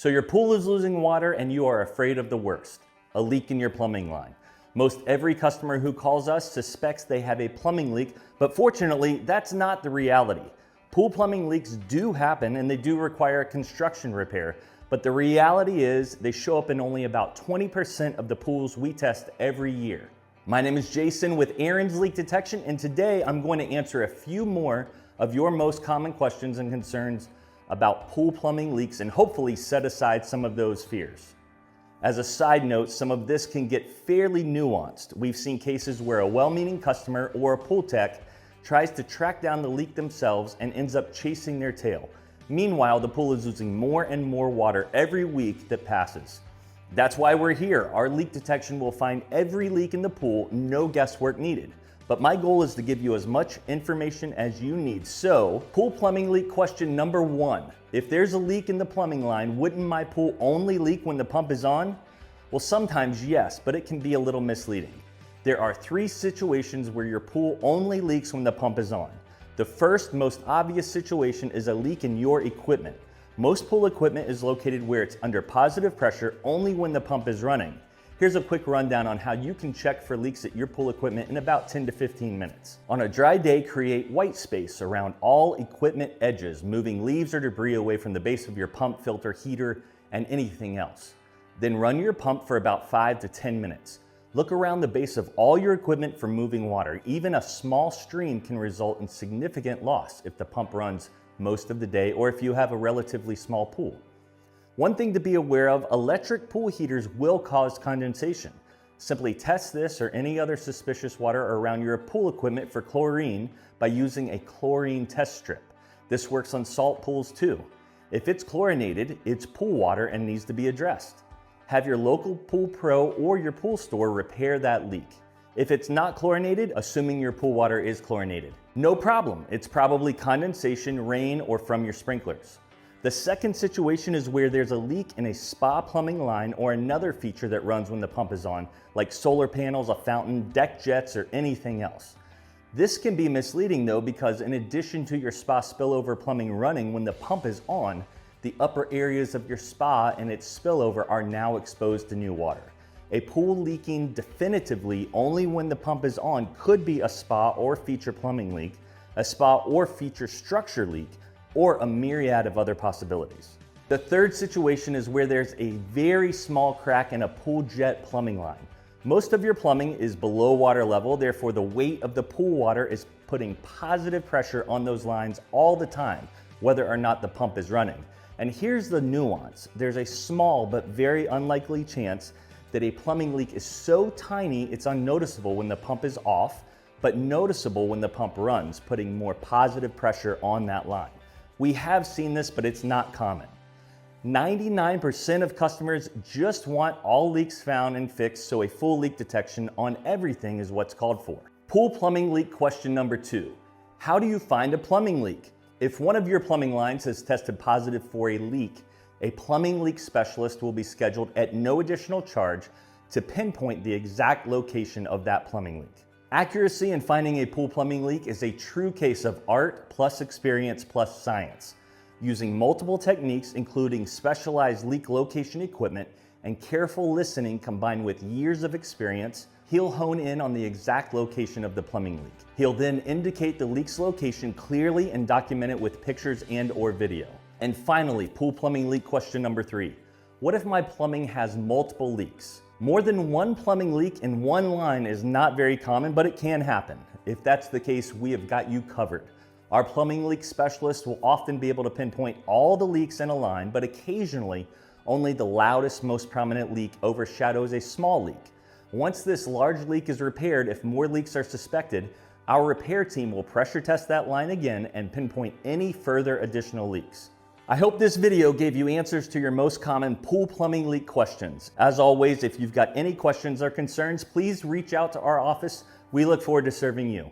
So your pool is losing water and you are afraid of the worst, a leak in your plumbing line. Most every customer who calls us suspects they have a plumbing leak, but fortunately, that's not the reality. Pool plumbing leaks do happen and they do require a construction repair, but the reality is they show up in only about 20% of the pools we test every year. My name is Jason with Aaron's Leak Detection, and today I'm going to answer a few more of your most common questions and concerns about pool plumbing leaks and hopefully set aside some of those fears. As a side note, some of this can get fairly nuanced. We've seen cases where a well-meaning customer or a pool tech tries to track down the leak themselves and ends up chasing their tail. Meanwhile, the pool is losing more and more water every week that passes. That's why we're here. Our leak detection will find every leak in the pool, no guesswork needed. But my goal is to give you as much information as you need. So, pool plumbing leak question number 1. If there's a leak in the plumbing line, wouldn't my pool only leak when the pump is on? Well, sometimes yes, but it can be a little misleading. There are 3 situations where your pool only leaks when the pump is on. The first, most obvious situation is a leak in your equipment. Most pool equipment is located where it's under positive pressure only when the pump is running. Here's a quick rundown on how you can check for leaks at your pool equipment in about 10 to 15 minutes. On a dry day, create white space around all equipment edges, moving leaves or debris away from the base of your pump, filter, heater, and anything else. Then run your pump for about 5 to 10 minutes. Look around the base of all your equipment for moving water. Even a small stream can result in significant loss if the pump runs most of the day or if you have a relatively small pool. One thing to be aware of, electric pool heaters will cause condensation. Simply test this or any other suspicious water around your pool equipment for chlorine by using a chlorine test strip. This works on salt pools too. If it's chlorinated, it's pool water and needs to be addressed. Have your local pool pro or your pool store repair that leak. If it's not chlorinated, assuming your pool water is chlorinated, no problem. It's probably condensation, rain, or from your sprinklers. The second situation is where there's a leak in a spa plumbing line or another feature that runs when the pump is on, like solar panels, a fountain, deck jets, or anything else. This can be misleading though, because in addition to your spa spillover plumbing running when the pump is on, the upper areas of your spa and its spillover are now exposed to new water. A pool leaking definitively only when the pump is on could be a spa or feature plumbing leak, a spa or feature structure leak, or a myriad of other possibilities. The third situation is where there's a very small crack in a pool jet plumbing line. Most of your plumbing is below water level, therefore the weight of the pool water is putting positive pressure on those lines all the time, whether or not the pump is running. And here's the nuance. There's a small but very unlikely chance that a plumbing leak is so tiny it's unnoticeable when the pump is off, but noticeable when the pump runs, putting more positive pressure on that line. We have seen this, but it's not common. 99% of customers just want all leaks found and fixed, so a full leak detection on everything is what's called for. Pool plumbing leak question number 2. How do you find a plumbing leak? If one of your plumbing lines has tested positive for a leak, a plumbing leak specialist will be scheduled at no additional charge to pinpoint the exact location of that plumbing leak. Accuracy in finding a pool plumbing leak is a true case of art plus experience plus science. Using multiple techniques, including specialized leak location equipment and careful listening combined with years of experience, he'll hone in on the exact location of the plumbing leak. He'll then indicate the leak's location clearly and document it with pictures and/or video. And finally, pool plumbing leak question number 3. What if my plumbing has multiple leaks? More than one plumbing leak in one line is not very common, but it can happen. If that's the case, we have got you covered. Our plumbing leak specialist will often be able to pinpoint all the leaks in a line, but occasionally only the loudest, most prominent leak overshadows a small leak. Once this large leak is repaired, if more leaks are suspected, our repair team will pressure test that line again and pinpoint any further additional leaks. I hope this video gave you answers to your most common pool plumbing leak questions. As always, if you've got any questions or concerns, please reach out to our office. We look forward to serving you.